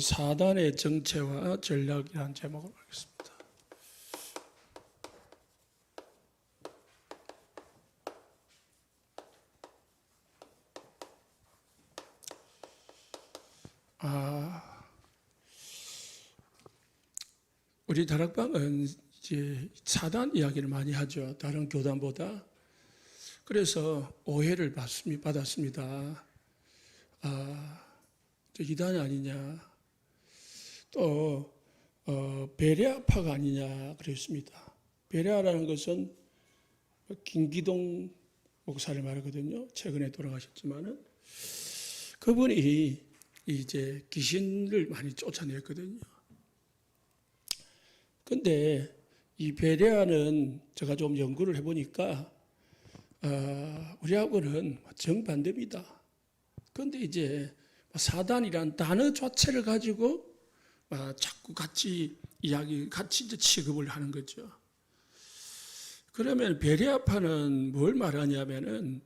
사단의 정체와 전략이라는 제목으로 하겠습니다. 우리 다락방은 이제 사단 이야기를 많이 하죠. 다른 교단보다. 그래서 오해를 받았습니다. 저 이단이 아니냐, 또 베레아파가 아니냐 그랬습니다. 베레아라는 것은 김기동 목사를 말하거든요. 최근에 돌아가셨지만은 그분이 이제 귀신을 많이 쫓아냈거든요. 근데 이 베레아는 제가 좀 연구를 해보니까 우리하고는 정반대입니다. 그런데 이제 사단이란 단어 자체를 가지고 자꾸 같이 이제 취급을 하는 거죠. 그러면 베레아파는 뭘 말하냐면은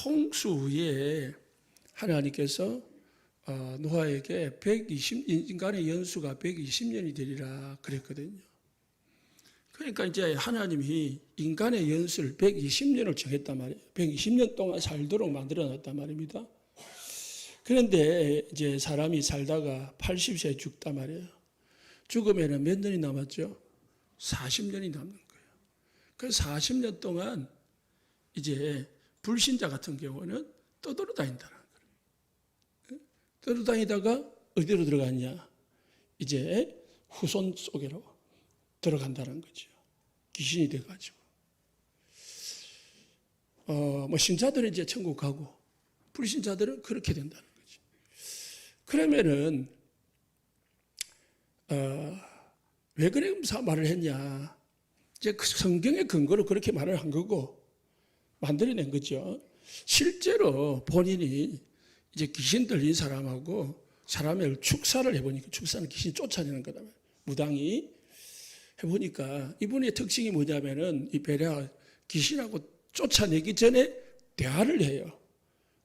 홍수 후에 하나님께서 노아에게 인간의 연수가 120년이 되리라 그랬거든요. 그러니까 이제 하나님이 인간의 연수를 120년을 정했단 말이에요. 120년 동안 살도록 만들어 놨단 말입니다. 그런데 이제 사람이 살다가 80세에 죽단 말이에요. 죽으면 몇 년이 남았죠? 40년이 남는 거예요. 그 40년 동안 이제 불신자 같은 경우는 떠돌아다닌다는 거예요. 떠돌아다니다가 어디로 들어갔냐? 이제 후손 속으로 들어간다는 거죠. 귀신이 돼가지고. 신자들은 이제 천국 가고, 불신자들은 그렇게 된다는 거죠. 그러면은, 왜 그래 말을 했냐? 이제 그 성경의 근거로 그렇게 말을 한 거고, 만들어낸 거죠. 실제로 본인이 이제 귀신 들린 사람하고 사람을 축사를 해보니까, 축사는 귀신 쫓아내는 거다. 무당이 해보니까 이분의 특징이 뭐냐면은 이 베레아 귀신하고 쫓아내기 전에 대화를 해요.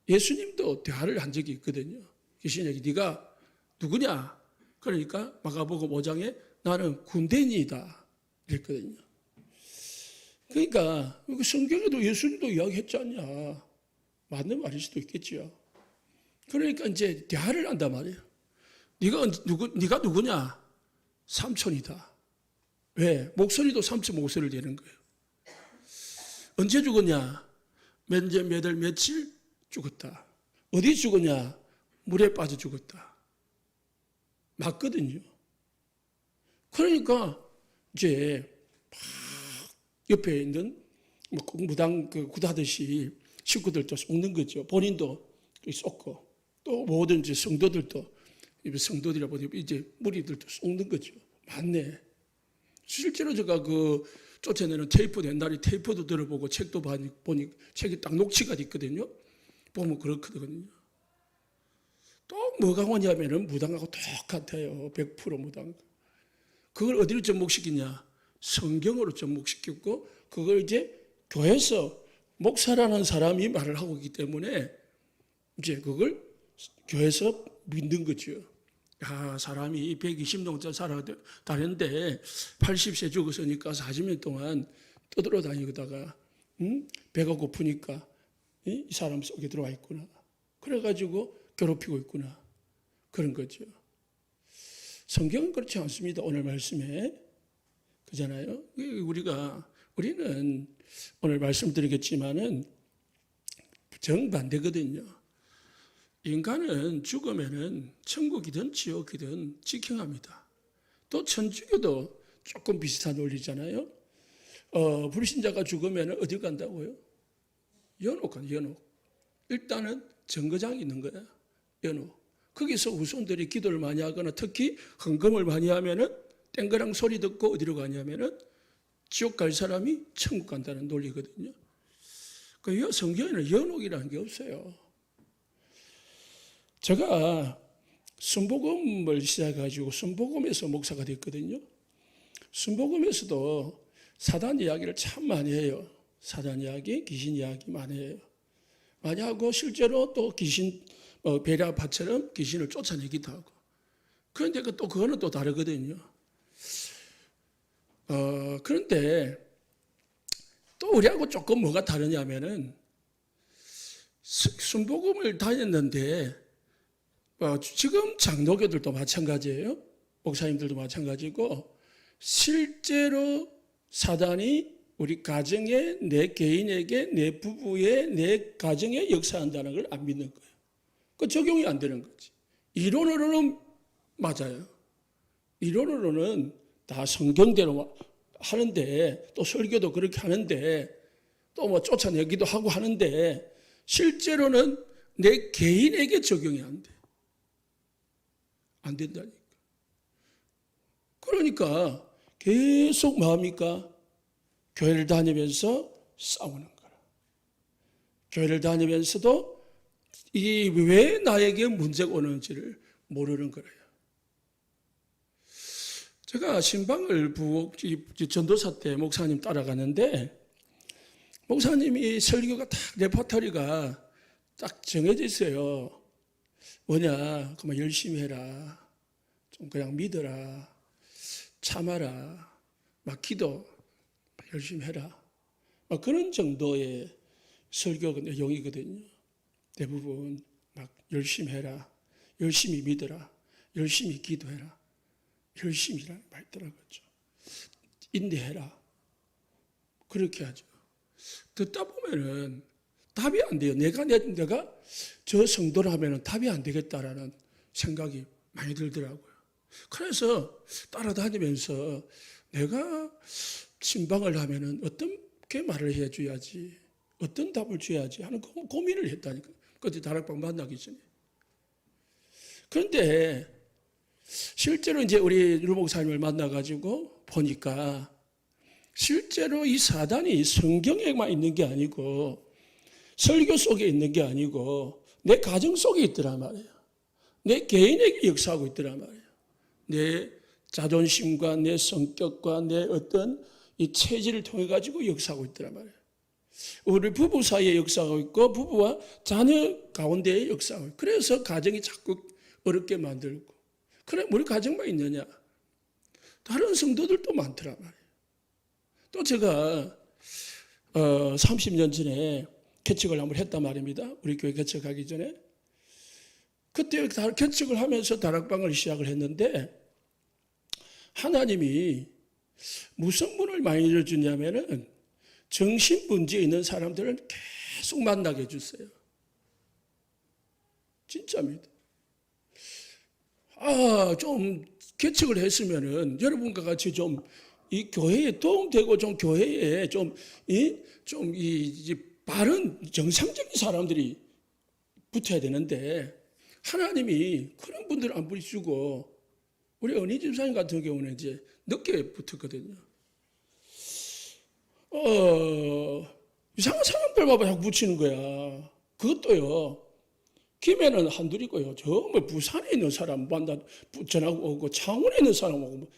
예수님도 대화를 한 적이 있거든요. 귀신에게 네가 누구냐? 그러니까 마가복음 5장에 나는 군대인이다 이랬거든요. 그러니까 성경에도 예수님도 이야기했지 않냐. 맞는 말일 수도 있겠죠. 그러니까 이제 대화를 한단 말이에요. 네가 누구냐? 삼촌이다. 왜? 목소리도 삼촌 목소리를 내는 거예요. 언제 죽었냐? 몇 월 며칠 죽었다. 어디 죽었냐? 물에 빠져 죽었다. 맞거든요. 그러니까 이제 막 옆에 있는 무당 굿하듯이 식구들도 속는 거죠. 본인도 쏟고 또 모든 이제 성도들도 성도들이라 보니 이제 무리들도 속는 거죠. 맞네. 실제로 제가 쫓아내는 테이프 옛날에 테이프도 들어보고 책도 보니 책이 딱 녹취가 있거든요. 보면 그렇거든요. 또 뭐가 오냐면은 무당하고 똑같아요. 100% 무당. 그걸 어디로 접목시키냐? 성경으로 접목시켰고 그걸 이제 교회에서 목사라는 사람이 말을 하고 있기 때문에 이제 그걸 교회에서 믿는 거죠. 야, 사람이 120년째 살아다녔는데 80세 죽었으니까 40년 동안 떠돌아다니다가 배가 고프니까 이 사람 속에 들어와 있구나. 그래가지고 괴롭히고 있구나. 그런 거죠. 성경은 그렇지 않습니다. 오늘 말씀에. 그잖아요. 우리는 오늘 말씀드리겠지만은 정반대거든요. 인간은 죽으면은 천국이든 지옥이든 직행합니다. 또 천주교도 조금 비슷한 논리잖아요. 불신자가 죽으면 어디 간다고요? 연옥 간다, 연옥. 일단은 정거장이 있는 거야. 연옥. 거기서 후손들이 기도를 많이 하거나 특히 헌금을 많이 하면은 땡그랑 소리 듣고 어디로 가냐면은 지옥 갈 사람이 천국 간다는 논리거든요. 그 성경에는 연옥이라는 게 없어요. 제가 순복음을 시작해가지고 순복음에서 목사가 됐거든요. 순복음에서도 사단 이야기를 참 많이 해요. 사단 이야기, 귀신 이야기 많이 해요. 많이 하고 실제로 또 귀신 베라파처럼 귀신을 쫓아내기도 하고. 그런데 또 그거는 또 다르거든요. 그런데 또 우리하고 조금 뭐가 다르냐면은 순복음을 다녔는데 지금 장로교들도 마찬가지예요. 목사님들도 마찬가지고 실제로 사단이 우리 가정에 내 개인에게 내 부부에 내 가정에 역사한다는 걸 안 믿는 거예요. 그 적용이 안 되는 거지. 이론으로는 맞아요. 이론으로는 다 성경대로 하는데 또 설교도 그렇게 하는데 또 뭐 쫓아내기도 하고 하는데 실제로는 내 개인에게 적용이 안 돼. 안 된다니까. 그러니까 계속 뭐합니까? 교회를 다니면서 싸우는 거라. 교회를 다니면서도 이 왜 나에게 문제가 오는지를 모르는 거예요. 제가 신방을 전도사 때 목사님 따라가는데 목사님이 설교가 딱 레퍼토리가 딱 정해져 있어요. 뭐냐? 그만 열심히 해라. 좀 그냥 믿어라. 참아라. 막 기도 열심히 해라. 막 그런 정도의 설교 내용이거든요. 대부분 막 열심히 해라. 열심히 믿어라. 열심히 기도해라. 열심히라는 말 들어봤죠. 인내해라. 그렇게 하죠. 듣다 보면은 답이 안 돼요. 내가 저 성도를 하면은 답이 안 되겠다라는 생각이 많이 들더라고요. 그래서 따라다니면서 내가 신방을 하면은 어떻게 말을 해줘야지, 어떤 답을 줘야지 하는 고민을 했다니까. 그때 다락방 만나기 전에. 그런데 실제로 이제 우리 류 목사님을 만나가지고 보니까 실제로 이 사단이 성경에만 있는 게 아니고 설교 속에 있는 게 아니고 내 가정 속에 있더란 말이에요. 내 개인에게 역사하고 있더란 말이에요. 내 자존심과 내 성격과 내 어떤 이 체질을 통해 가지고 역사하고 있더란 말이에요. 우리 부부 사이에 역사하고 있고 부부와 자녀 가운데에 역사하고 있고 그래서 가정이 자꾸 어렵게 만들고 그래 우리 가정만 있느냐? 다른 성도들도 많더란 말이에요. 또 제가 30년 전에 개척을 한번 했단 말입니다. 우리 교회 개척하기 전에. 그때 개척을 하면서 다락방을 시작을 했는데 하나님이 무슨 문을 많이 열어주냐면은 정신문제에 있는 사람들을 계속 만나게 해주세요. 진짜입니다. 좀 개척을 했으면은 여러분과 같이 좀 이 교회에 도움되고 좀 교회에 바른 정상적인 사람들이 붙어야 되는데 하나님이 그런 분들을 안 부르시고 우리 은희 집사님 같은 경우는 이제 늦게 붙었거든요. 이상한 사람들만 자꾸 붙이는 거야. 그것도요. 김해는 한둘이고요. 정말 부산에 있는 사람 만나 전화고 오고 창원에 있는 사람하고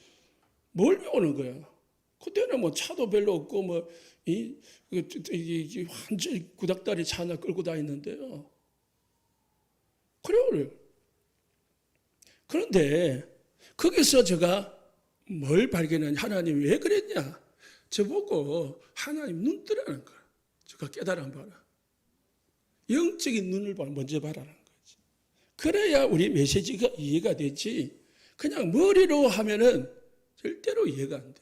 멀리 오는 거야. 그때는 뭐 차도 별로 없고 완전히 구닥다리 차 하나 끌고 다니는데요. 그래요. 그런데 거기서 제가 뭘 발견했냐. 하나님이 왜 그랬냐. 저보고 하나님 눈 뜨라는 거야. 제가 깨달아 봐라. 영적인 눈을 먼저 봐라는 거지. 그래야 우리 메시지가 이해가 되지. 그냥 머리로 하면은 절대로 이해가 안 돼.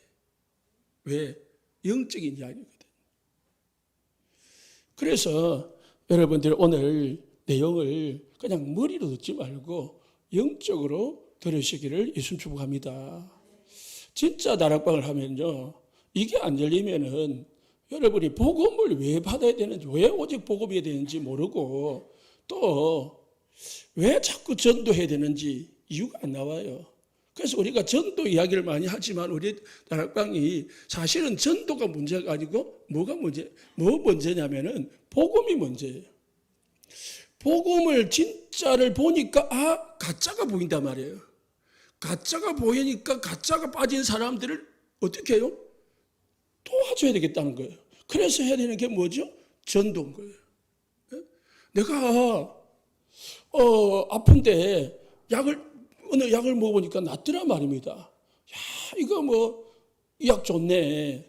왜? 영적인 이야기거든. 그래서 여러분들 오늘 내용을 그냥 머리로 듣지 말고 영적으로 들으시기를 예수 축복합니다. 진짜 다락방을 하면요. 이게 안 열리면은 여러분이 복음을 왜 받아야 되는지, 왜 오직 복음이 되는지 모르고 또 왜 자꾸 전도해야 되는지 이유가 안 나와요. 그래서 우리가 전도 이야기를 많이 하지만 우리 다락방이 사실은 전도가 문제가 아니고 뭐 문제냐면은 복음이 문제예요. 복음을 진짜를 보니까 가짜가 보인단 말이에요. 가짜가 보이니까 가짜가 빠진 사람들을 어떻게 해요? 도와줘야 되겠다는 거예요. 그래서 해야 되는 게 뭐죠? 전도인 거예요. 내가 아픈데 어느 약을 먹어보니까 낫더란 말입니다. 야, 이거 뭐 이 약 좋네.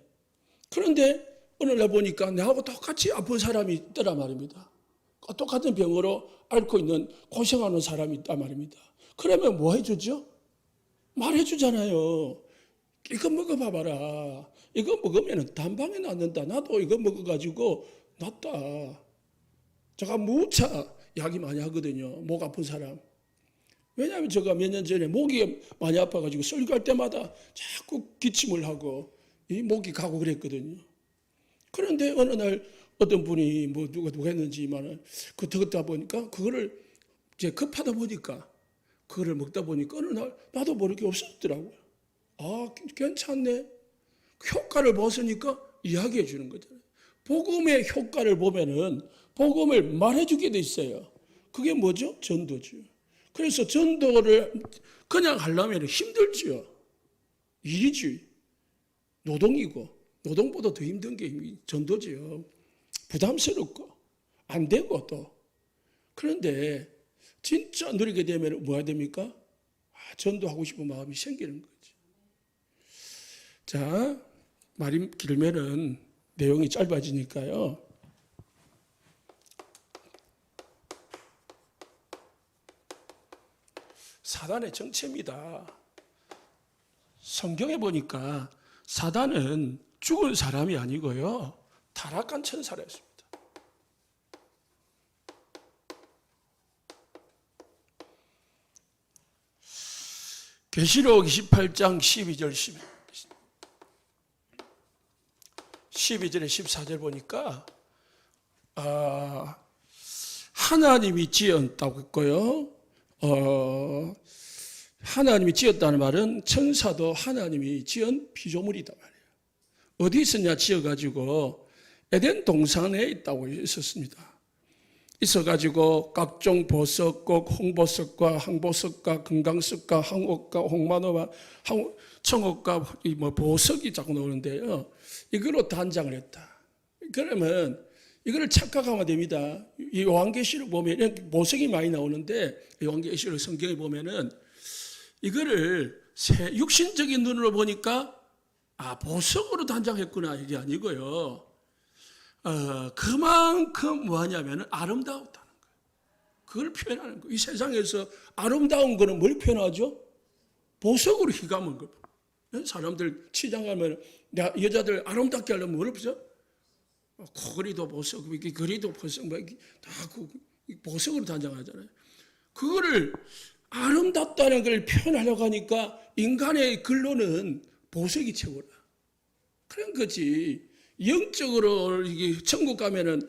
그런데 어느 날 보니까 내하고 똑같이 아픈 사람이 있더란 말입니다. 똑같은 병으로 앓고 있는 고생하는 사람이 있단 말입니다. 그러면 뭐 해주죠? 말해주잖아요. 이거 먹어봐봐라. 이거 먹으면 단방에 낫는다. 나도 이거 먹어가지고 낫다. 제가 무차 약이 많이 하거든요. 목 아픈 사람. 왜냐하면 제가 몇 년 전에 목이 많이 아파가지고 설교할 때마다 자꾸 기침을 하고 이 목이 가고 그랬거든요. 그런데 어느 날 어떤 분이 뭐 누가 했는지만은 그 듣다 보니까 그거를 이제 급하다 보니까 그거를 먹다 보니까 어느 날 나도 모르게 없어졌더라고요. 아, 괜찮네. 효과를 벗으니까 이야기해 주는 거잖아요. 복음의 효과를 보면은 복음을 말해 주게 돼 있어요. 그게 뭐죠? 전도죠. 그래서 전도를 그냥 하려면 힘들지요. 일이지. 노동이고 노동보다 더 힘든 게 전도지요. 부담스럽고 안 되고 또. 그런데 진짜 누리게 되면 뭐가 됩니까? 전도하고 싶은 마음이 생기는 거지. 자, 말이 길면은 내용이 짧아지니까요. 사단의 정체입니다. 성경에 보니까 사단은 죽은 사람이 아니고요. 타락한 천사였습니다. 계시록 28장 12절 12절에 14절 보니까 하나님이 지었다고 했고요. 하나님이 지었다는 말은 천사도 하나님이 지은 피조물이다 말이에요. 어디 있었냐 지어가지고 에덴 동산에 있다고 있었습니다. 있어가지고 각종 보석과 홍보석과 항보석과 금강석과 항옥과 홍마노와 청옥과 뭐 보석이 자꾸 나오는데요. 이걸로 단장을 했다. 그러면 이거를 착각하면 됩니다. 이 요한계시록 보면 보석이 많이 나오는데 요한계시록 성경에 보면은 이거를 육신적인 눈으로 보니까 보석으로 단장했구나 이게 아니고요. 그만큼 뭐하냐면 아름다웠다는 거예요. 그걸 표현하는 거예요. 이 세상에서 아름다운 거는 뭘 표현하죠? 보석으로 휘감은 거. 사람들 치장하면 여자들 아름답게 하려면 뭘 보죠? 코걸이도 보석, 거리도 보석, 다 보석으로 단장하잖아요. 그거를 아름답다는 걸 표현하려고 하니까 인간의 글로는 보석이 최고라. 그런 거지. 영적으로 이게 천국 가면은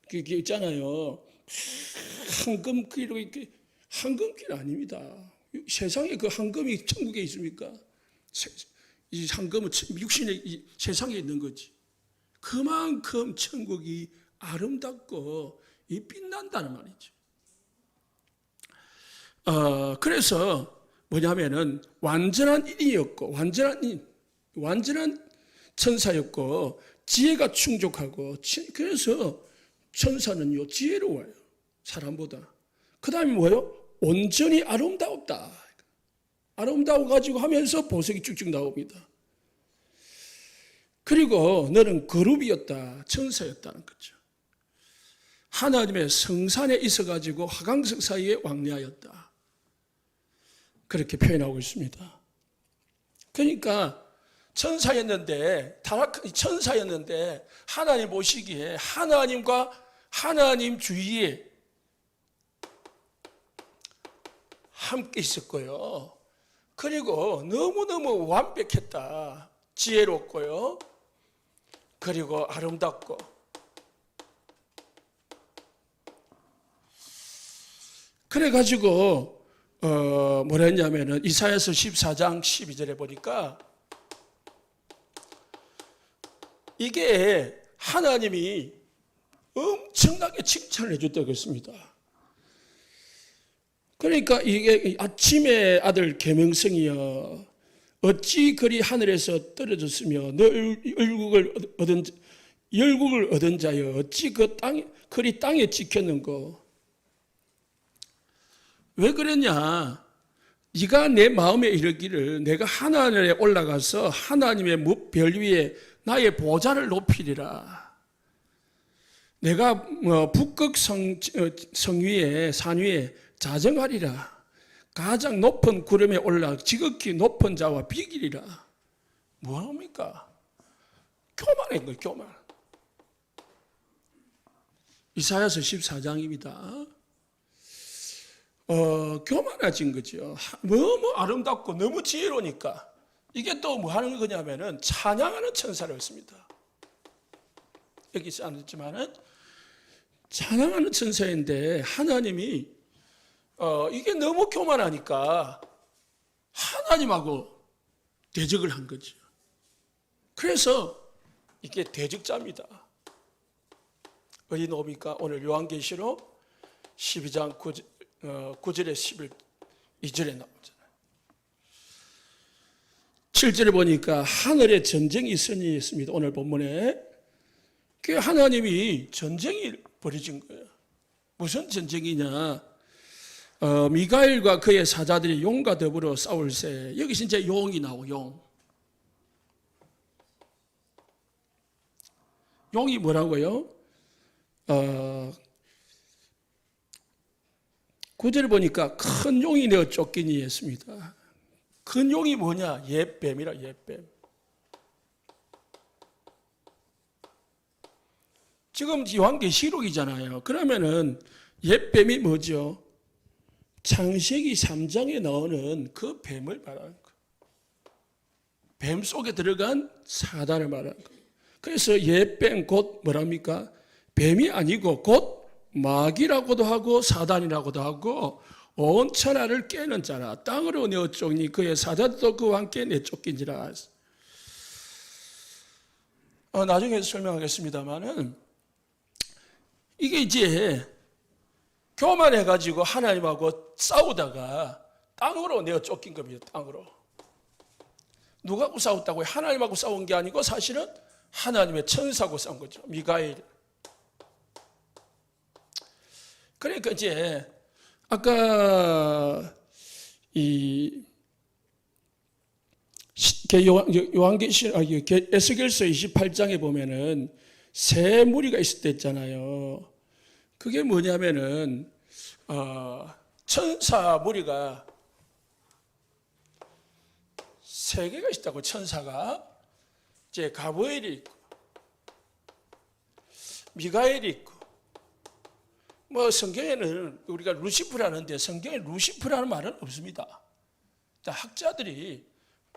그게 있잖아요. 황금기로 이렇게 황금길 아닙니다. 세상에 그 황금이 천국에 있습니까? 이 황금은 육신의 세상에 있는 거지. 그만큼 천국이 아름답고 빛난다는 말이죠. 그래서 뭐냐면은 완전한 인이었고, 완전한 천사였고, 지혜가 충족하고, 그래서 천사는요, 지혜로워요. 사람보다. 그 다음에 뭐예요? 온전히 아름다웠다. 아름다워가지고 하면서 보석이 쭉쭉 나옵니다. 그리고 너는 거룩이었다. 천사였다는 거죠. 하나님의 성산에 있어가지고 화강석 사이에 왕래하였다. 그렇게 표현하고 있습니다. 그러니까 천사였는데 하나님 보시기에 하나님과 하나님 주위에 함께 있었고요. 그리고 너무너무 완벽했다. 지혜롭고요. 그리고 아름답고. 그래가지고 뭐라 했냐면은 이사야서 14장 12절에 보니까 이게 하나님이 엄청나게 칭찬을 해줬다고 했습니다. 그러니까 이게 아침의 아들 계명성이여 어찌 그리 하늘에서 떨어졌으며 너 열국을 얻은 자여 어찌 그리 땅에 찍혔는고 왜 그랬냐? 네가 내 마음에 이르기를 내가 하늘에 올라가서 하나님의 별 위에 나의 보좌를 높이리라. 내가 북극 성 위에 산 위에 자정하리라. 가장 높은 구름에 올라 지극히 높은 자와 비기리라. 뭐합니까? 교만한 거예요, 교만. 이사야서 14장입니다. 교만해진 거죠. 너무 아름답고 너무 지혜로우니까 이게 또 뭐 하는 거냐면은 찬양하는 천사를 씁니다. 여기 있지 않았지만은 찬양하는 천사인데 하나님이 이게 너무 교만하니까 하나님하고 대적을 한 거죠. 그래서 이게 대적자입니다. 어디 나옵니까? 오늘 요한계시록 12장 9절에 12절에 나오잖아요. 7절에 보니까 하늘에 전쟁이 있으니 있습니다. 오늘 본문에. 그 하나님이 전쟁이 벌어진 거예요. 무슨 전쟁이냐? 미가엘과 그의 사자들이 용과 더불어 싸울세. 여기서 이제 용이 나오고 용. 용이 뭐라고요? 9절에 보니까 큰 용이 내어 쫓기니 했습니다. 큰 용이 뭐냐? 옛뱀이라, 옛뱀. 지금 요한계시록이잖아요. 그러면은 옛뱀이 뭐죠? 창세기 3장에 나오는 그 뱀을 말하는 거예요. 뱀 속에 들어간 사단을 말하는 거예요. 그래서 옛뱀 곧 뭐랍니까? 뱀이 아니고 곧 마귀라고도 하고 사단이라고도 하고 온 천하를 깨는 자라. 땅으로 내어쫓니 그의 사자도 그와 함께 내쫓긴지라. 나중에 설명하겠습니다만은 이게 이제 교만해가지고 하나님하고 싸우다가 땅으로 내어쫓긴 겁니다. 땅으로. 누가하고 싸웠다고요? 하나님하고 싸운 게 아니고 사실은 하나님의 천사하고 싸운 거죠. 미가엘. 그러니까 이제 아까 이 에스겔서 28장에 보면은 새 무리가 있을 때 있잖아요. 그게 뭐냐면은 천사 무리가 세 개가 있다고. 천사가 이제 가브엘이 있고 미가엘이 있고 뭐 성경에는 우리가 루시프라는데 성경에 루시프라는 말은 없습니다. 학자들이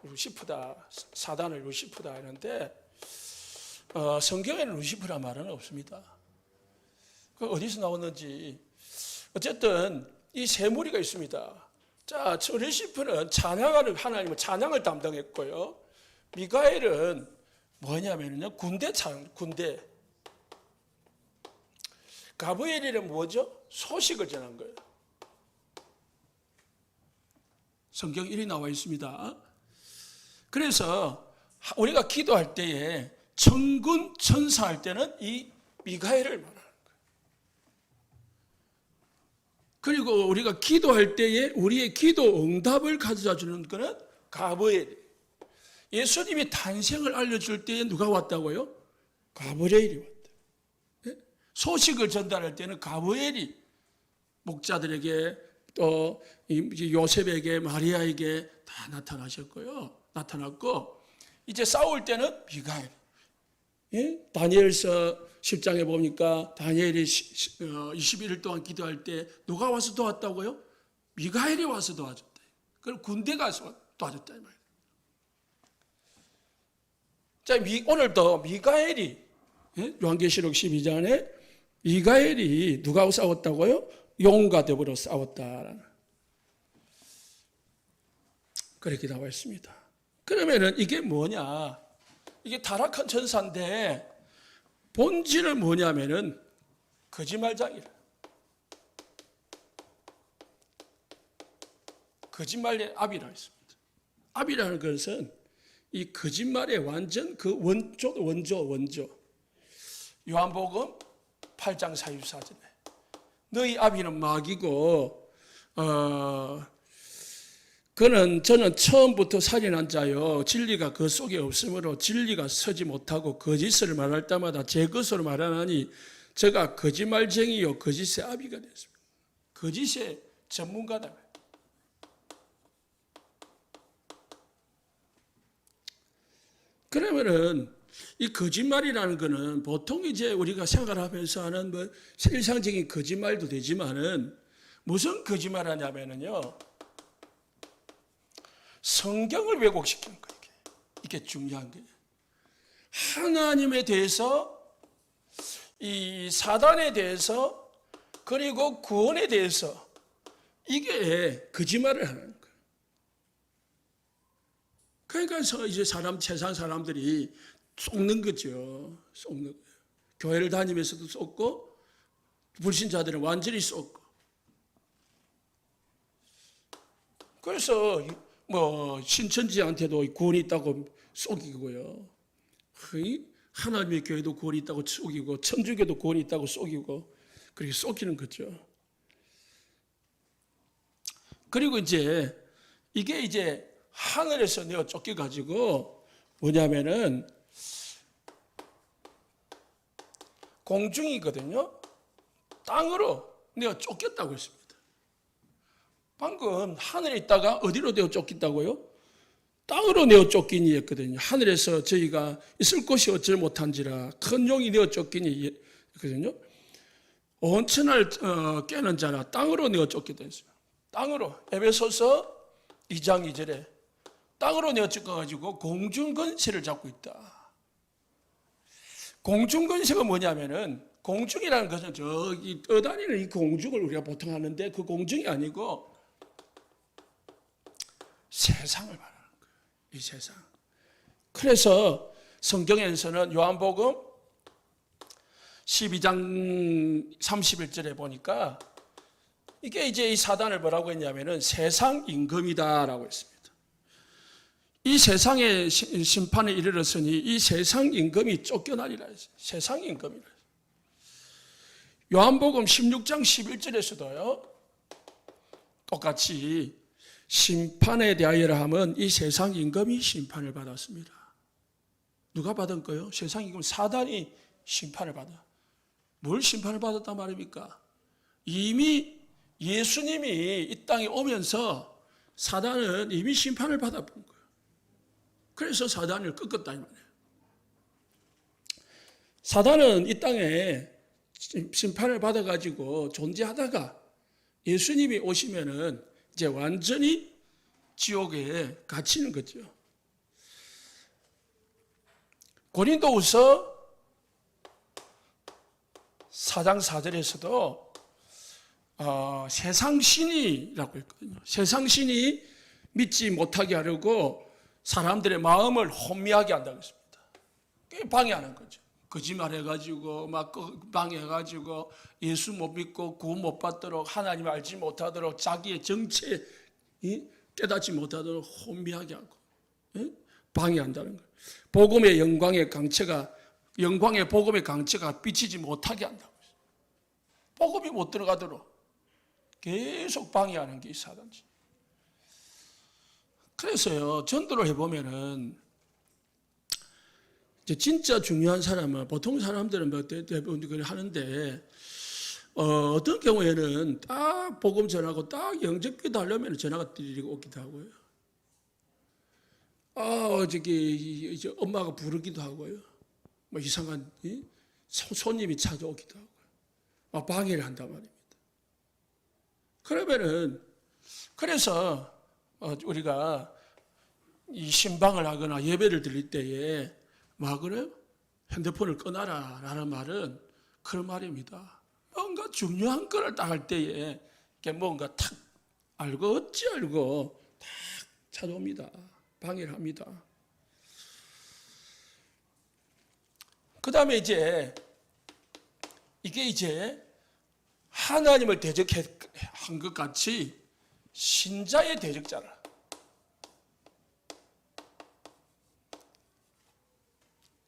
루시프다, 사단을 루시프다 하는데 성경에는 루시프라는 말은 없습니다. 그 어디서 나오는지 어쨌든 이 세 무리가 있습니다. 자, 루시프는 찬양하는 하나님은 찬양을 담당했고요. 미가엘은 뭐냐면요, 군대. 가브엘은 뭐죠? 소식을 전한 거예요. 성경 1이 나와 있습니다. 그래서 우리가 기도할 때에 천군 천사할 때는 이 미가엘을 말하는 거예요. 그리고 우리가 기도할 때에 우리의 기도 응답을 가져다 주는 것은 가브엘. 예수님이 탄생을 알려줄 때에 누가 왔다고요? 가브리엘이 왔다. 소식을 전달할 때는 가브리엘이 목자들에게 또 요셉에게 마리아에게 다 나타났고 이제 싸울 때는 미가엘. 다니엘서 10장에 보니까 다니엘이 21일 동안 기도할 때 누가 와서 도왔다고요? 미가엘이 와서 도와줬다. 그럼 군대가 와서 도와줬다 이 말이에요. 자, 오늘도 미가엘이 요한계시록 12장에 미가엘이 누가 싸웠다고요? 용과 더불어 싸웠다. 그렇게 나와 있습니다. 그러면은 이게 뭐냐? 이게 타락한 천사인데 본질은 뭐냐면은 거짓말장이라. 거짓말의 압이라 했습니다. 압이라는 것은 이 거짓말의 완전 그 원조. 요한복음 8장 44절에 너희 아비는 마귀고 저는 처음부터 살인한 자요 진리가 그 속에 없으므로 진리가 서지 못하고 거짓을 말할 때마다 제 것으로 말하나니 제가 거짓말쟁이요 거짓의 아비가 됐습니다. 거짓의 전문가다. 그러면은 이 거짓말이라는 거는 보통 이제 우리가 생활하면서 하는 뭐 일상적인 거짓말도 되지만은 무슨 거짓말하냐면은요 성경을 왜곡시키는 거예요. 이게 중요한 거예요. 하나님에 대해서 이 사단에 대해서 그리고 구원에 대해서 이게 거짓말을 하는 거예요. 그러니까 이제 세상 사람들이 속는 거죠. 속는 거예요. 교회를 다니면서도 속고 불신자들은 완전히 속고. 그래서 뭐 신천지한테도 구원이 있다고 속이고요. 하나님의 교회도 구원이 있다고 속이고 천주교도 구원이 있다고 속이고 그렇게 속이는 거죠. 그리고 이제 이게 이제 하늘에서 내어 쫓겨가지고 뭐냐면은 공중이거든요. 땅으로 내어 쫓겼다고 했습니다. 방금 하늘에 있다가 어디로 내어 쫓긴다고요? 땅으로 내어 쫓기니 했거든요. 하늘에서 저희가 있을 곳이 어찌 못한지라 큰 용이 내어 쫓기니 했거든요. 온천을 깨는 자라 땅으로 내어 쫓기다 했어요. 땅으로. 에베소서 2장 2절에 땅으로 내어 쫓겨가지고 공중권세를 잡고 있다. 공중권세가 뭐냐면은 공중이라는 것은 저기 떠다니는 이 공중을 우리가 보통 하는데 그 공중이 아니고 세상을 말하는 거예요. 이 세상. 그래서 성경에서는 요한복음 12장 31절에 보니까 이게 이제 이 사단을 뭐라고 했냐면은 세상 임금이다라고 했습니다. 이 세상의 심판에 이르렀으니 이 세상 임금이 쫓겨나리라 했어요. 세상 임금이라. 요한복음 16장 11절에서도요. 똑같이 심판에 대하여라 하면 이 세상 임금이 심판을 받았습니다. 누가 받은 거요? 세상 임금 사단이 심판을 받아. 뭘 심판을 받았단 말입니까? 이미 예수님이 이 땅에 오면서 사단은 이미 심판을 받아본 거예요. 그래서 사단을 꺾었다 이 말이에요. 사단은 이 땅에 심판을 받아가지고 존재하다가 예수님이 오시면은 이제 완전히 지옥에 갇히는 거죠. 고린도후서 4장 4절에서도 세상 신이라고 했거든요. 세상 신이 믿지 못하게 하려고 사람들의 마음을 혼미하게 한다고 했습니다. 방해하는 거죠. 거짓말해가지고 막 방해해가지고 예수 못 믿고 구원 못 받도록 하나님 알지 못하도록 자기의 정체 깨닫지 못하도록 혼미하게 하고 방해한다는 거예요. 복음의 영광의 강체가 영광의 복음의 강체가 비치지 못하게 한다고 했어요. 복음이 못 들어가도록 계속 방해하는 게 이 사단지. 그래서요 전도를 해보면은 진짜 중요한 사람은 보통 사람들은 뭐 대부분 그걸 하는데 어떤 경우에는 딱 복음 전하고 딱 영접기도 하려면 전화가 띠리고 오기도 하고요. 저기 이제 엄마가 부르기도 하고요. 뭐 이상한 손님이 찾아오기도 하고요. 막 방해를 한단 말입니다. 그러면은 그래서 우리가 이 신방을 하거나 예배를 드릴 때에 막 그래요? 핸드폰을 꺼놔라 라는 말은 그런 말입니다. 뭔가 중요한 거를 딱 할 때에 뭔가 탁 알고 어찌 알고 탁 찾아옵니다. 방해를 합니다. 그 다음에 이제 이게 이제 하나님을 대적한 것 같이 신자의 대적자라.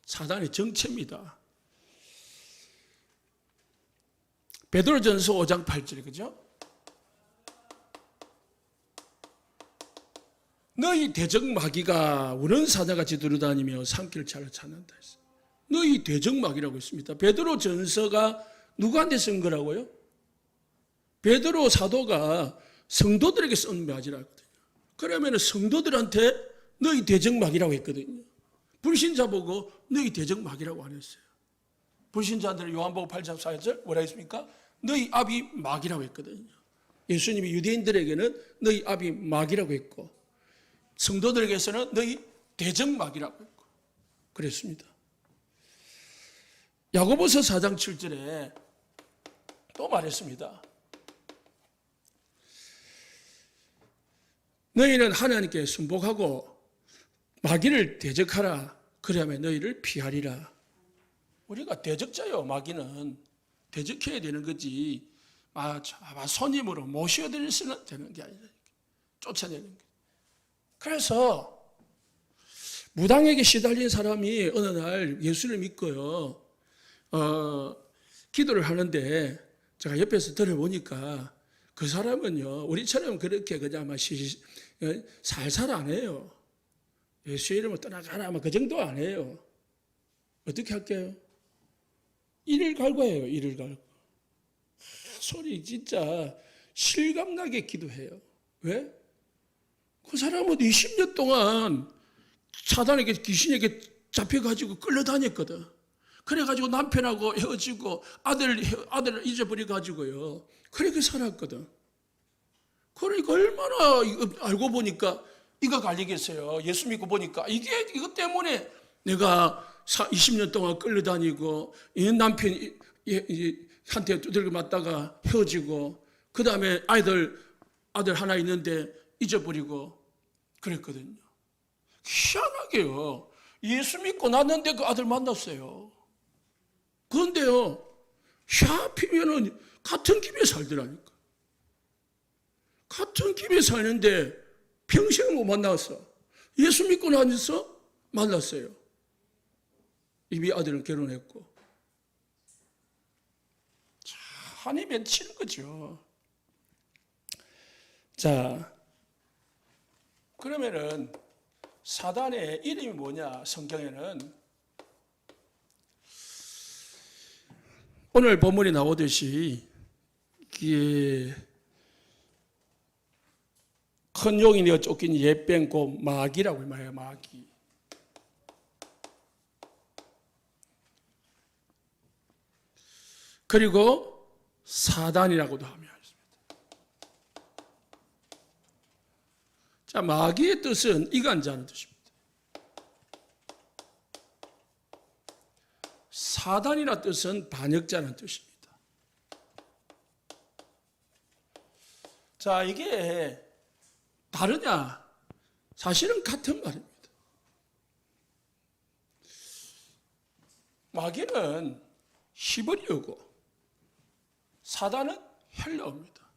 사단의 정체입니다. 베드로전서 5장 8절 그죠? 너희 대적 마귀가 우는 사자같이 두루다니며 삼킬 자를 찾는다 했어요. 너희 대적 마귀라고 했습니다. 베드로 전서가 누구한테 쓴 거라고요? 베드로 사도가 성도들에게 쓴 마귀라거든요. 그러면 성도들한테 너희 대적 마귀라고 했거든요. 불신자 보고 너희 대적 마귀라고 안 했어요. 불신자들은 요한복음 8장 4절 뭐라 했습니까? 너희 아비 마귀라고 했거든요. 예수님이 유대인들에게는 너희 아비 마귀라고 했고 성도들에게서는 너희 대적 마귀라고 했고 그랬습니다. 야고보서 4장 7절에 또 말했습니다. 너희는 하나님께 순복하고 마귀를 대적하라. 그러면 너희를 피하리라. 우리가 대적자요. 마귀는 대적해야 되는 거지. 손님으로 모셔드려서는 되는 게 아니라 쫓아내는 게. 그래서 무당에게 시달린 사람이 어느 날 예수를 믿고요. 기도를 하는데 제가 옆에서 들어보니까 그 사람은요. 우리처럼 그렇게 그냥 살살 안 해요. 예수의 이름을 떠나가라 그 정도 안 해요. 어떻게 할게요? 이를 갈고 해요. 이를 갈고. 소리 진짜 실감나게 기도해요. 왜? 그 사람은 20년 동안 사단에게 귀신에게 잡혀가지고 끌려다녔거든. 그래가지고 남편하고 헤어지고 아들을 잊어버려가지고요. 그렇게 살았거든. 그러니까 얼마나 알고 보니까 이거 갈리겠어요. 예수 믿고 보니까 이것 때문에 내가 20년 동안 끌려다니고 남편한테 두들겨 맞다가 헤어지고 그 다음에 아들 하나 있는데 잊어버리고 그랬거든요. 희한하게요. 예수 믿고 났는데 그 아들 만났어요. 그런데요. 하필이면은 같은 집에 살더라니까. 같은 집에 사는데 평생을 못 만났어. 예수 믿고 나서 만났어요. 이미 아들은 결혼했고. 한이 맺히는 거죠. 자, 그러면은 사단의 이름이 뭐냐? 성경에는 오늘 본문에 나오듯이 큰 용이 되어 쫓긴 옛뱀 곧 마귀라고 말해요. 마귀. 그리고 사단이라고도 하며 있습니다. 자, 마귀의 뜻은 이간자는 뜻입니다. 사단이라 뜻은 반역자는 뜻입니다. 자, 이게 다르냐? 사실은 같은 말입니다. 마귀는 히브리어고 사단은 헬라어입니다.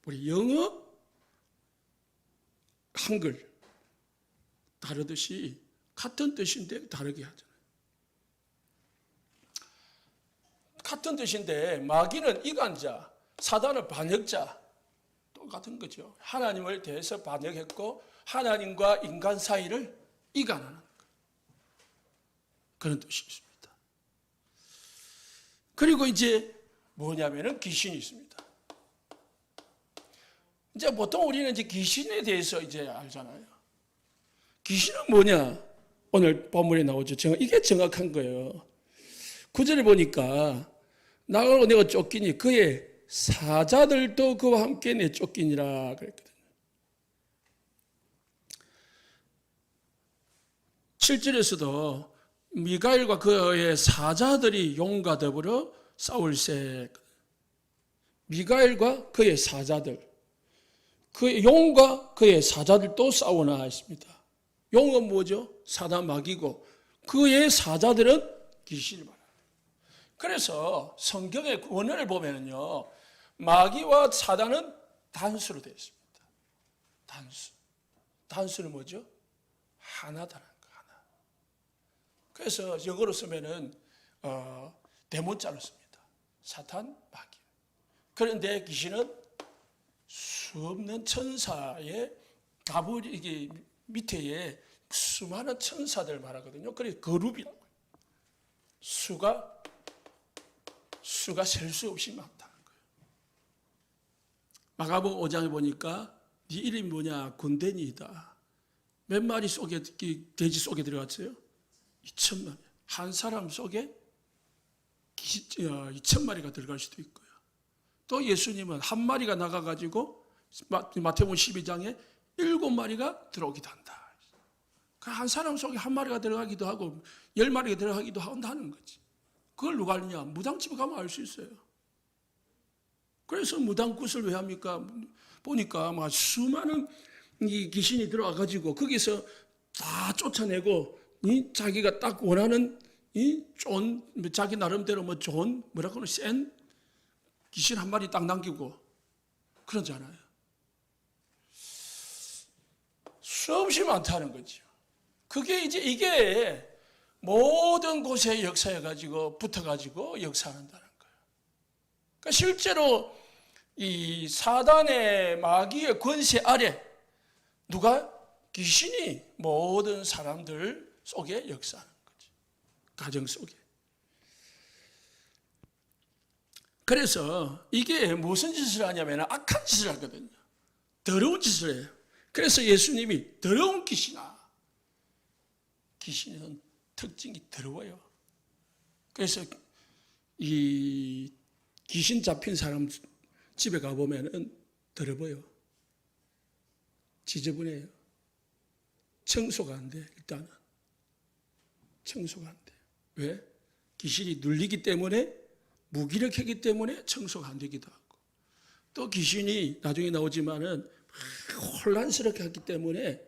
우리 영어, 한글 다르듯이 같은 뜻인데 다르게 하잖아요. 같은 뜻인데 마귀는 이간자, 사단은 반역자. 똑같은 거죠. 하나님을 대해서 반역했고 하나님과 인간 사이를 이간하는 것. 그런 뜻이 있습니다. 그리고 이제 뭐냐면은 귀신이 있습니다. 이제 보통 우리는 이제 귀신에 대해서 이제 알잖아요. 귀신은 뭐냐? 오늘 본문에 나오죠. 이게 정확한 거예요. 9절에 보니까 나가고 내가 쫓기니 그의 사자들도 그와 함께 내 쫓기니라 그랬거든요. 7절에서도 미가엘과 그의 사자들이 용과 더불어 싸울세. 미가엘과 그의 사자들, 그 용과 그의 사자들도 싸우나 했습니다. 용은 뭐죠? 사단 마귀고 그의 사자들은 귀신을 말합니다. 그래서 성경의 원어를 보면요, 마귀와 사단은 단수로 되어 있습니다. 단수. 단수는 뭐죠? 하나다라는 거, 하나. 그래서 영어로 쓰면은 대문자로 씁니다. 사탄, 마귀. 그런데 귀신은 수없는 천사의 가버리 이게 밑에 수많은 천사들 말하거든요. 그래서 거룹이라고 해요. 수가 셀 수 없이 많다는 거예요. 마가복음 5장에 보니까 네 이름이 뭐냐? 군대니이다. 몇 마리 속에 돼지 속에 들어갔어요? 2,000마리. 한 사람 속에 2,000마리가 들어갈 수도 있고요. 또 예수님은 한 마리가 나가가지고 마태복음 12장에 7마리가 들어오기도 한다. 한 사람 속에 한 마리가 들어가기도 하고 10마리가 들어가기도 한다는 거지. 그걸 누가 알느냐? 무당집에 가면 알 수 있어요. 그래서 무당굿을 왜 합니까? 보니까 막 수많은 이 귀신이 들어와가지고 거기서 다 쫓아내고 자기가 딱 원하는 자기 나름대로 뭐 좋은 뭐라고 센 귀신 한 마리 딱 남기고 그러잖아요. 수없이 많다는 거죠. 그게 이게 모든 곳에 역사해가지고 붙어가지고 역사한다는 거예요. 그러니까 실제로 이 사단의 마귀의 권세 아래 누가 귀신이 모든 사람들 속에 역사하는 거죠. 가정 속에. 그래서 이게 무슨 짓을 하냐면 악한 짓을 하거든요. 더러운 짓을 해요. 그래서 예수님이 더러운 귀신아. 귀신은 특징이 더러워요. 그래서 이 귀신 잡힌 사람 집에 가보면은 더러워요. 지저분해요. 청소가 안 돼, 일단은. 청소가 안 돼. 왜? 귀신이 눌리기 때문에, 무기력하기 때문에 청소가 안 되기도 하고. 또 귀신이 나중에 나오지만은 혼란스럽게 하기 때문에,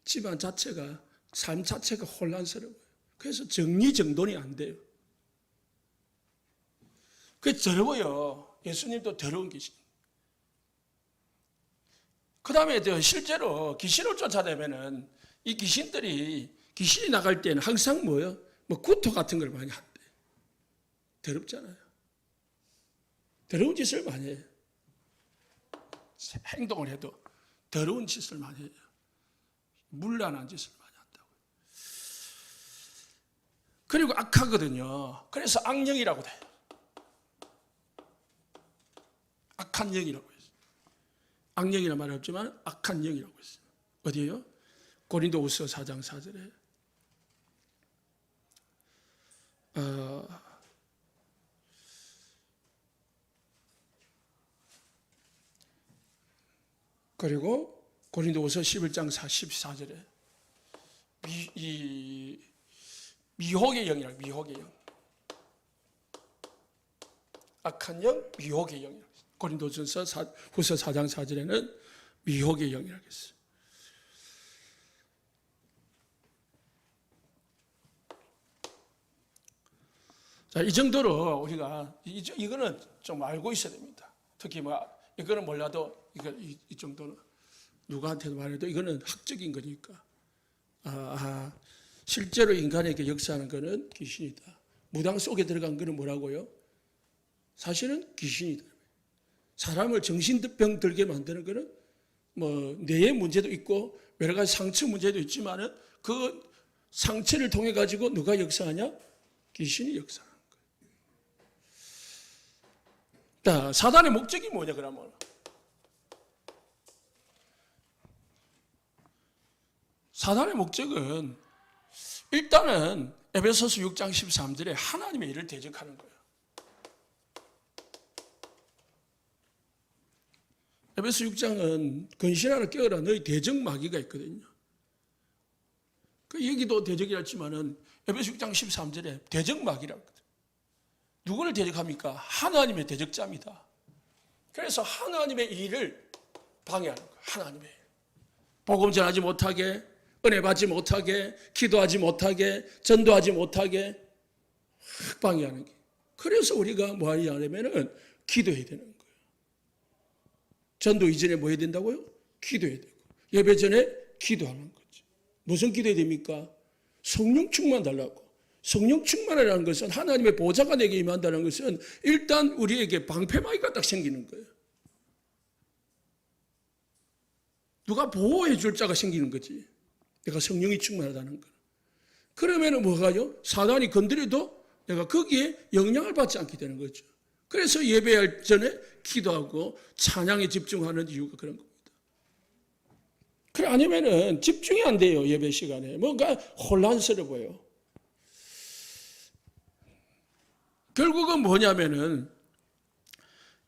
집안 자체가, 삶 자체가 혼란스러워요. 그래서 정리정돈이 안 돼요. 그게 더러워요. 예수님도 더러운 귀신. 그 다음에 실제로 귀신을 쫓아내면은 이 귀신이 나갈 때는 항상 뭐예요? 뭐 구토 같은 걸 많이 한대. 더럽잖아요. 더러운 짓을 많이 해요. 행동을 해도 더러운 짓을 많이 해요. 문란한 짓을 많이 한다고요. 그리고 악하거든요. 그래서 악령이라고 돼요. 악한 영이라고 했어요. 악령이라는 말은 없지만 악한 영이라고 했어요. 어디에요? 고린도후서 4장 4절에 그리고 고린도후서 11장 14절에 미혹의 영이라고. 미혹의 영. 악한 영, 미혹의 영이라고. 고린도전서 후서 4장 4절에는 미혹의 영이라고 했어요. 자, 이 정도로 우리가 이거는 좀 알고 있어야 됩니다. 특히 이거는 몰라도 이 정도는 누구한테도 말해도 이거는 학적인 거니까. 실제로 인간에게 역사하는 거는 귀신이다. 무당 속에 들어간 거는 뭐라고요? 사실은 귀신이다. 사람을 정신병 들게 만드는 거는 뭐 뇌의 문제도 있고 여러 가지 상처 문제도 있지만은 그 상처를 통해 가지고 누가 역사하냐? 귀신이 역사하는 거예요. 자, 사단의 목적이 뭐냐 그러면? 사단의 목적은 일단은 에베소서 6장 13절에 하나님의 일을 대적하는 거예요. 에베소 6장은 근신하라 깨어라 너희 대적 마귀가 있거든요. 여기도 대적이라 했지만은 에베소 6장 13절에 대적 마귀라고 하거든요. 누구를 대적합니까? 하나님의 대적자입니다. 그래서 하나님의 일을 방해하는 거예요. 하나님의 일. 복음 전하지 못하게, 은혜 받지 못하게, 기도하지 못하게, 전도하지 못하게 방해하는 게. 그래서 우리가 뭐 하냐면은 기도해야 되는 거예요. 전도 이전에 뭐 해야 된다고요? 기도해야 되고. 예배 전에 기도하는 거죠. 무슨 기도해야 됩니까? 성령 충만 달라고. 성령 충만이라는 것은 하나님의 보좌가 내게 임한다는 것은 일단 우리에게 방패막이가 딱 생기는 거예요. 누가 보호해 줄 자가 생기는 거지. 내가 성령이 충만하다는 거. 그러면은 뭐가요? 사단이 건드려도 내가 거기에 영향을 받지 않게 되는 거죠. 그래서 예배할 전에 기도하고 찬양에 집중하는 이유가 그런 겁니다. 그래 아니면은 집중이 안 돼요. 예배 시간에 뭔가 혼란스러워요. 결국은 뭐냐면은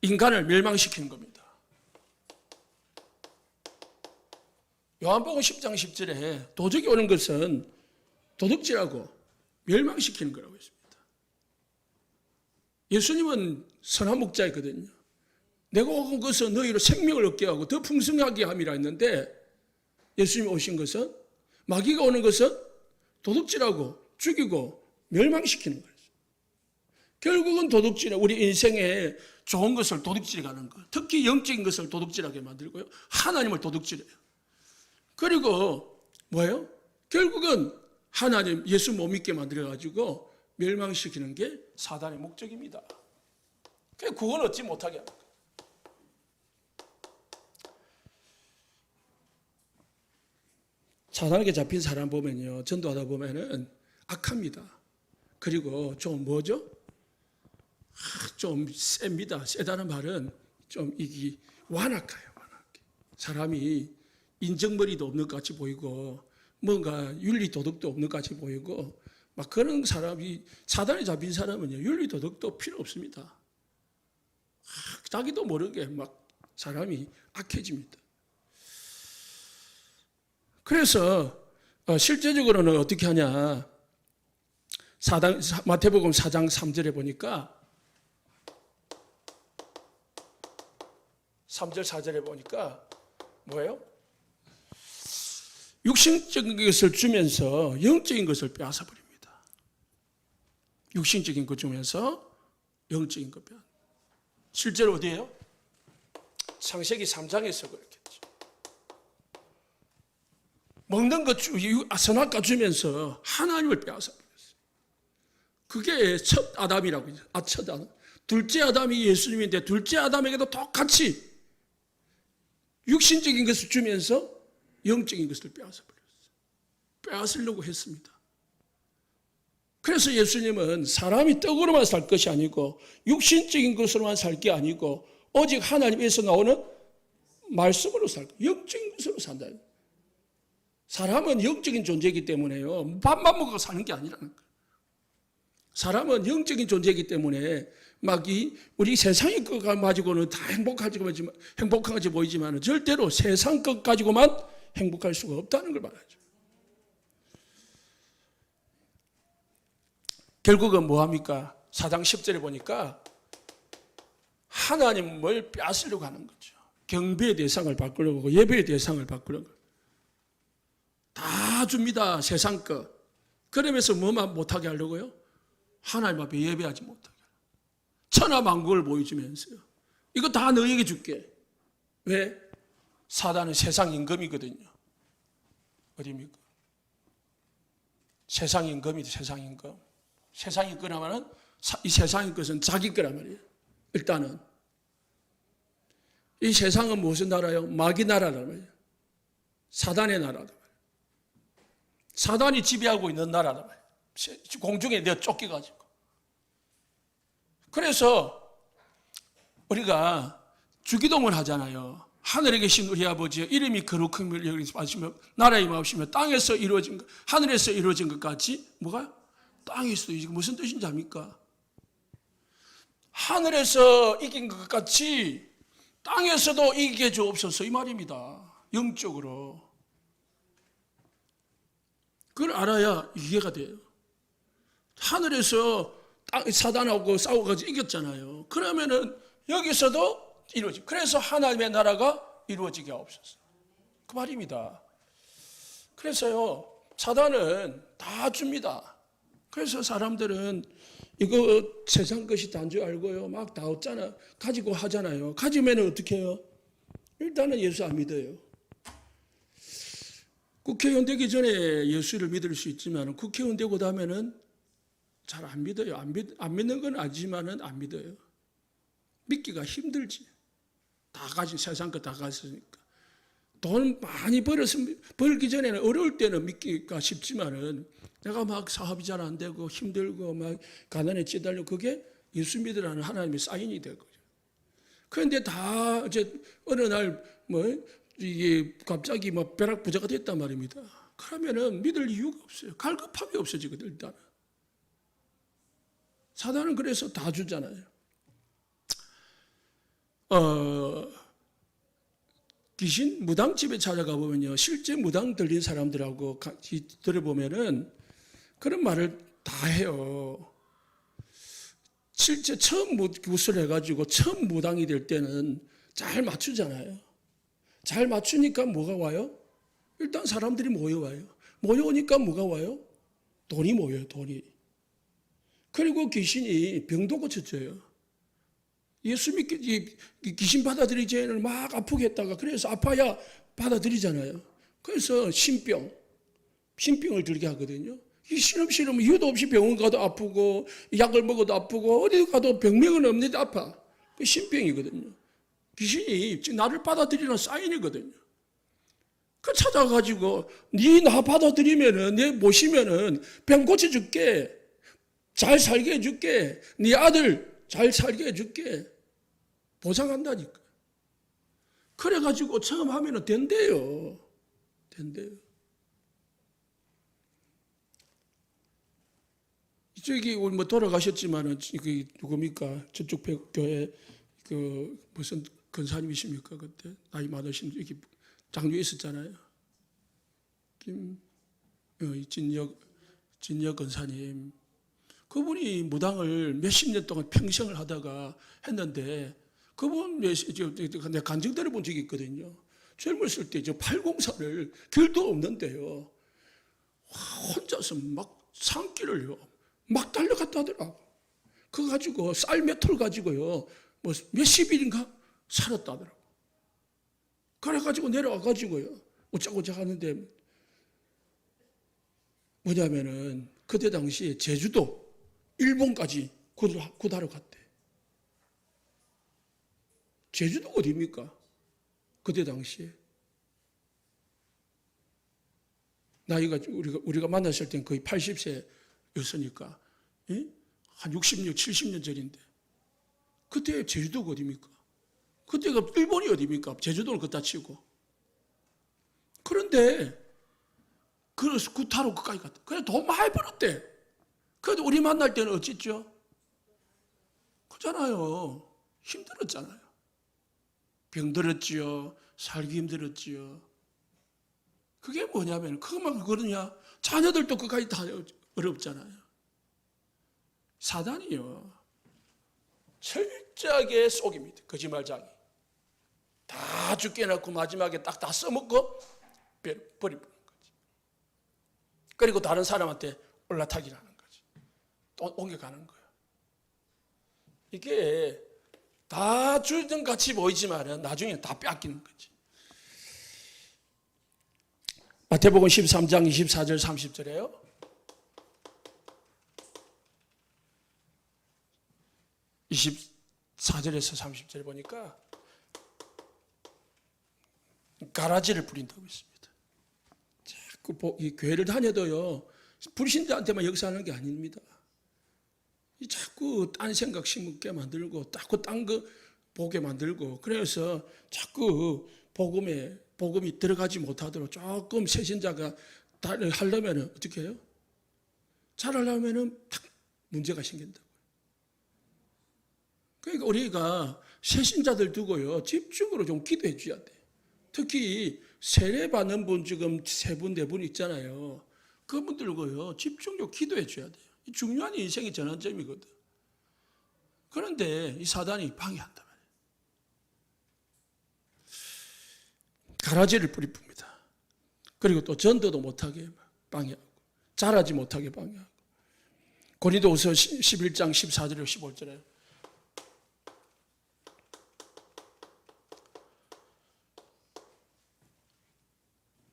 인간을 멸망시키는 겁니다. 요한복음 10장 10절에 도적이 오는 것은 도둑질하고 멸망시키는 거라고 했습니다. 예수님은 선한 목자이거든요. 내가 온 것은 너희로 생명을 얻게 하고 더 풍성하게 함이라 했는데 예수님이 오신 것은 마귀가 오는 것은 도둑질하고 죽이고 멸망시키는 거예요. 결국은 도둑질은 우리 인생에 좋은 것을 도둑질해 가는 거. 특히 영적인 것을 도둑질하게 만들고요. 하나님을 도둑질해요. 그리고 뭐예요? 결국은 하나님 예수 못 믿게 만들어 가지고 멸망시키는 게 사단의 목적입니다. 그래서 구원 얻지 못하게 합니다. 사단에게 잡힌 사람 보면요, 전도하다 보면은 악합니다. 그리고 좀 뭐죠? 좀 셉니다. 세다는 말은 좀 이게 완악해요. 완악해. 사람이 인정머리도 없는 것 같이 보이고 뭔가 윤리 도덕도 없는 것 같이 보이고 막 그런 사람이 사단에 잡힌 사람은요 윤리 도덕도 필요 없습니다. 자기도 모르게 막 사람이 악해집니다. 그래서 실제적으로는 어떻게 하냐? 마태복음 4장 3절에 보니까 3절 4절에 보니까 뭐예요? 육신적인 것을 주면서 영적인 것을 빼앗아 버립니다. 육신적인 것 주면서 영적인 것 빼앗아. 실제로 어디예요? 창세기 3장에서 그렇겠죠. 먹는 것 선악과 주면서 하나님을 빼앗아 버렸어요. 그게 첫 아담이라고 해요. 첫 아담. 둘째 아담이 예수님인데 둘째 아담에게도 똑같이 육신적인 것을 주면서 영적인 것을 빼앗아 버렸어요. 빼앗으려고 했습니다. 그래서 예수님은 사람이 떡으로만 살 것이 아니고 육신적인 것으로만 살 게 아니고 오직 하나님에서 나오는 말씀으로 살 것, 영적인 것으로 산다. 사람은 영적인 존재이기 때문에요. 밥만 먹고 사는 게 아니라는 거예요. 사람은 영적인 존재이기 때문에 막 우리 세상의 것 가지고는 다 행복하지 보이지만 절대로 세상 것 가지고만 행복할 수가 없다는 걸 말하죠. 결국은 뭐합니까? 4장 10절에 보니까 하나님을 빼앗으려고 하는 거죠. 경배의 대상을 바꾸려고 하고 예배의 대상을 바꾸려고 하고 다 줍니다. 세상 것. 그러면서 뭐만 못하게 하려고요? 하나님 앞에 예배하지 못하게 하려고. 천하만국을 보여주면서요. 이거 다 너에게 줄게. 왜? 사단은 세상 임금이거든요. 어디입니까? 세상 임금이죠. 세상 임금. 세상이 거라면 이 세상의 것은 자기 거란 말이에요. 일단은 이 세상은 무슨 나라예요? 마귀 나라란 말이에요. 사단의 나라란 말이에요. 사단이 지배하고 있는 나라란 말이에요. 공중에 내어 쫓겨가지고. 그래서 우리가 주기도문을 하잖아요. 하늘에 계신 우리 아버지 이름이 거룩함을 여기시며 나라에 임하시며 땅에서 이루어진 것, 하늘에서 이루어진 것 같이 뭐가? 땅에서도 이게 무슨 뜻인지 압니까? 하늘에서 이긴 것 같이 땅에서도 이기게 주옵소서 이 말입니다. 영적으로. 그걸 알아야 이해가 돼요. 하늘에서 사단하고 싸워가지고 이겼잖아요. 그러면은 여기서도 이루어지고 그래서 하나님의 나라가 이루어지게 하옵소서 그 말입니다. 그래서요 사단은 다 줍니다. 그래서 사람들은 이거 세상 것이 단 줄 알고요 막 다 얻잖아 가지고 하잖아요. 가지면 어떻게 해요? 일단은 예수 안 믿어요. 국회의원 되기 전에 예수를 믿을 수 있지만 국회의원 되고 나면은 잘 안 믿어요. 안 믿는 건 알지만은 안 믿어요. 믿기가 힘들지. 다 가진 세상 거 다 가졌으니까. 돈 많이 벌기 전에는 어려울 때는 믿기가 쉽지만은 내가 막 사업이 잘 안 되고 힘들고 막 가난에 찌달려 그게 예수 믿으라는 하나님의 사인이 될 거죠. 그런데 다 이제 어느 날 뭐 이게 갑자기 뭐 벼락부자가 됐단 말입니다. 그러면은 믿을 이유가 없어요. 갈급함이 없어지거든 일단. 사단은 그래서 다 주잖아요. 귀신 무당집에 찾아가 보면요, 실제 무당 들린 사람들하고 같이 들어보면은 그런 말을 다 해요. 실제 처음 구슬 해가지고 처음 무당이 될 때는 잘 맞추잖아요. 잘 맞추니까 뭐가 와요? 일단 사람들이 모여와요. 모여오니까 뭐가 와요? 돈이 모여요, 돈이. 그리고 귀신이 병도 고쳐줘요. 예수 믿기, 귀신 받아들이기 전에는 막 아프게 했다가 그래서 아파야 받아들이잖아요. 그래서 신병을 들게 하거든요. 이 시름시름 이유도 없이 병원 가도 아프고 약을 먹어도 아프고 어디 가도 병명은 없는데 아파. 그 신병이거든요. 귀신이 나를 받아들이는 사인이거든요. 그 찾아가지고 네 나 받아들이면은 내 모시면은 병 고쳐줄게. 잘 살게 해줄게. 네 아들 잘 살게 해줄게. 보상한다니까. 그래가지고 처음 하면은 된대요. 된대요. 저기 우리 뭐 돌아가셨지만은 그 누굽니까? 저쪽 교회 그 무슨 근사님이십니까? 그때 나이 많으신 여기 장로에 있었잖아요. 진역 근사님. 그분이 무당을 몇십 년 동안 평생을 하다가 했는데 그분 내가 간증 들어본 적이 있거든요. 젊었을 때 저 팔공사를 길도 없는데요. 혼자서 막 산길을요. 막 달려갔다 하더라고. 그거 가지고 쌀 몇 톨 가지고요. 뭐 몇십 일인가 살았다 하더라고. 그래가지고 내려와가지고요. 오짝오짝 하는데 뭐냐면은 그때 당시에 제주도 일본까지 구달하러 갔대. 제주도가 어디입니까? 그때 당시에. 나이가 우리가 만났을 땐 거의 80세였으니까 한 60년, 70년 전인데 그때 제주도가 어디입니까? 그때가 일본이 어디입니까? 제주도를 걷다 치고. 그런데 그래서 구타로 끝까지 갔다. 그래 돈 많이 벌었대. 그래도 우리 만날 때는 어쨌죠? 그잖아요. 힘들었잖아요. 병들었지요. 살기 힘들었지요. 그게 뭐냐면 그것만 그러냐? 자녀들도 끝까지 다 어렵잖아요. 사단이요. 철저하게 속입니다. 거짓말장이. 다 죽게 해놓고 마지막에 딱 다 써먹고 버리는 거지. 그리고 다른 사람한테 올라타기를 하는 거지. 또 옮겨가는 거예요. 이게 다 주던 같이 보이지만 나중에 다 뺏기는 거지. 마태복음 13장 24절 30절에요. 24절에서 30절 보니까 가라지를 뿌린다고 있습니다. 자꾸 이 교회를 다녀도요. 불신자한테만 역사하는 게 아닙니다. 자꾸 딴 생각 심게 만들고 자꾸 딴 거 보게 만들고 그래서 자꾸 복음이 들어가지 못하도록 조금 새신자가 하려면 어떻게 해요? 잘하려면 딱 문제가 생긴다고요. 그러니까 우리가 새신자들 두고요 집중으로 좀 기도해 줘야 돼. 특히 세례 받는 분 지금 세 분, 네 분 있잖아요. 그분들고요 집중적으로 기도해 줘야 돼요. 중요한 인생의 전환점이거든. 그런데 이 사단이 방해한단 말이에요. 가라지를 뿌립니다. 그리고 또 전도도 못하게 방해하고 자라지 못하게 방해하고. 고린도후서 11장 14절에 15절에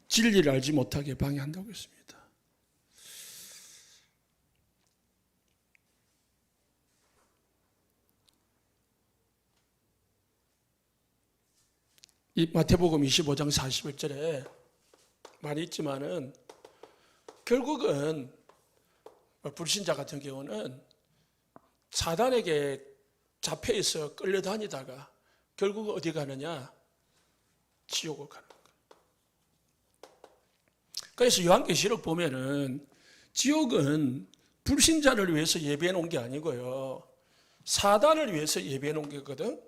진리를 알지 못하게 방해한다고 했습니다. 이 마태복음 25장 41절에 말이 있지만은 결국은 불신자 같은 경우는 사단에게 잡혀 있어 끌려다니다가 결국 어디 가느냐? 지옥을 가는 거예요. 그래서 요한계시록 보면은 지옥은 불신자를 위해서 예비해 놓은 게 아니고요, 사단을 위해서 예비해 놓은 거거든.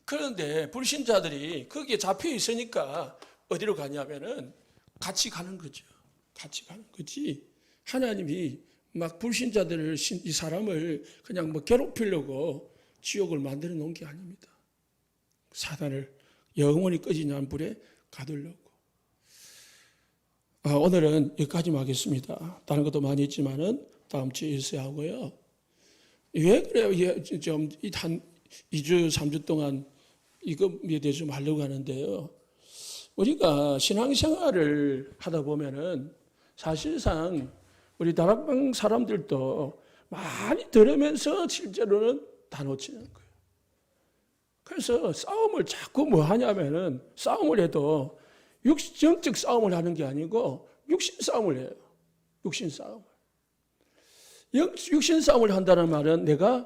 그런데 불신자들이 거기에 잡혀 있으니까 어디로 가냐면은 같이 가는 거죠. 같이 가는 거지. 하나님이 막 불신자들을, 이 사람을 그냥 뭐 괴롭히려고 지옥을 만들어 놓은 게 아닙니다. 사단을 영원히 꺼지지 않은 불에 가두려고. 오늘은 여기까지만 하겠습니다. 다른 것도 많이 있지만은 다음 주에 있어야 하고요. 왜 그래요? 좀 한 2주, 3주 동안 이거에 대해서 좀 하려고 하는데요. 우리가 신앙생활을 하다 보면은 사실상 우리 다락방 사람들도 많이 들으면서 실제로는 다 놓치는 거예요. 그래서 싸움을 자꾸 뭐 하냐면은, 싸움을 해도 영적 싸움을 하는 게 아니고 육신 싸움을 해요. 육신 싸움. 육신 싸움을 한다는 말은 내가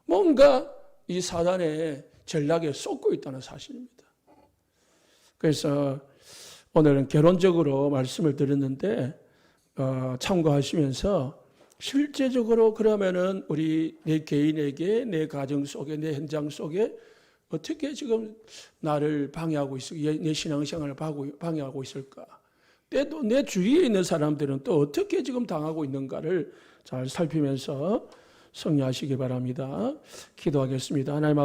뭔가 이 사단의 전략에 쏟고 있다는 사실입니다. 그래서 오늘은 결론적으로 말씀을 드렸는데 참고하시면서 실제적으로 그러면은 우리 내 개인에게, 내 가정 속에, 내 현장 속에 어떻게 지금 나를 방해하고 내 신앙생활을 방해하고 있을까? 또 내 주위에 있는 사람들은 또 어떻게 지금 당하고 있는가를 잘 살피면서 승리하시기 바랍니다. 기도하겠습니다. 하나님